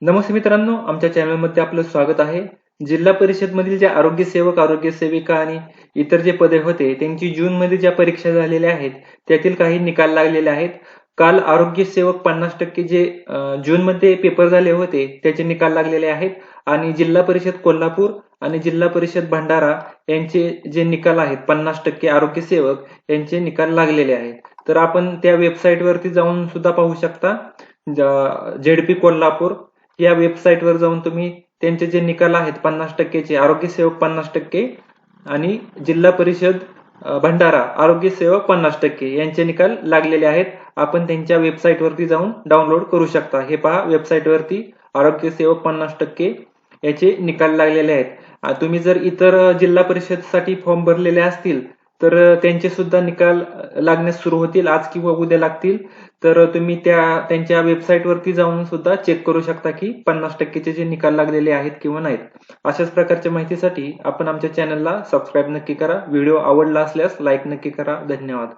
नमस्ते मित्रांनो, आमच्या चॅनलमध्ये आपलं स्वागत आहे. जिल्हा परिषद मधील जे आरोग्य सेवक, आरोग्य सेविका आणि इतर जे पदे होते त्यांची जून मध्ये ज्या परीक्षा झालेल्या आहेत त्यातील काही निकाल लागलेले आहेत. काल आरोग्य सेवक 50% जे जून मध्ये पेपर झाले होते त्याचे निकाल लागलेले आहेत आणि जिल्हा परिषद कोल्हापूर आणि जिल्हा परिषद भंडारा यांचे जे निकाल आहेत 50% आरोग्य सेवक यांचे निकाल लागलेले आहेत. तर आपण त्या वेबसाईट वरती जाऊन सुद्धा पाहू शकता. झेडपी कोल्हापूर या वेबसाईटवर जाऊन तुम्ही त्यांचे जे निकाल आहेत 50%चे आरोग्य सेवक 50% आणि जिल्हा परिषद भंडारा आरोग्य सेवक 50% यांचे निकाल लागलेले आहेत. आपण त्यांच्या वेबसाईटवरती जाऊन डाउनलोड करू शकता. हे पहा, वेबसाईटवरती आरोग्य सेवक 50% याचे निकाल लागलेले आहेत. तुम्ही जर इतर जिल्हा परिषदसाठी फॉर्म भरलेले असतील तर त्यांचे सुद्धा निकाल लागण्यास सुरू होतील, आज किंवा उद्या लागतील. तर तुम्ही त्यांच्या वेबसाईटवरती जाऊन सुद्धा चेक करू शकता की 50%चे जे निकाल लागलेले आहेत किंवा नाहीत. अशाच प्रकारच्या माहितीसाठी आपण आमच्या चॅनलला सबस्क्राईब नक्की करा. व्हिडिओ आवडला असल्यास लाईक नक्की करा. धन्यवाद.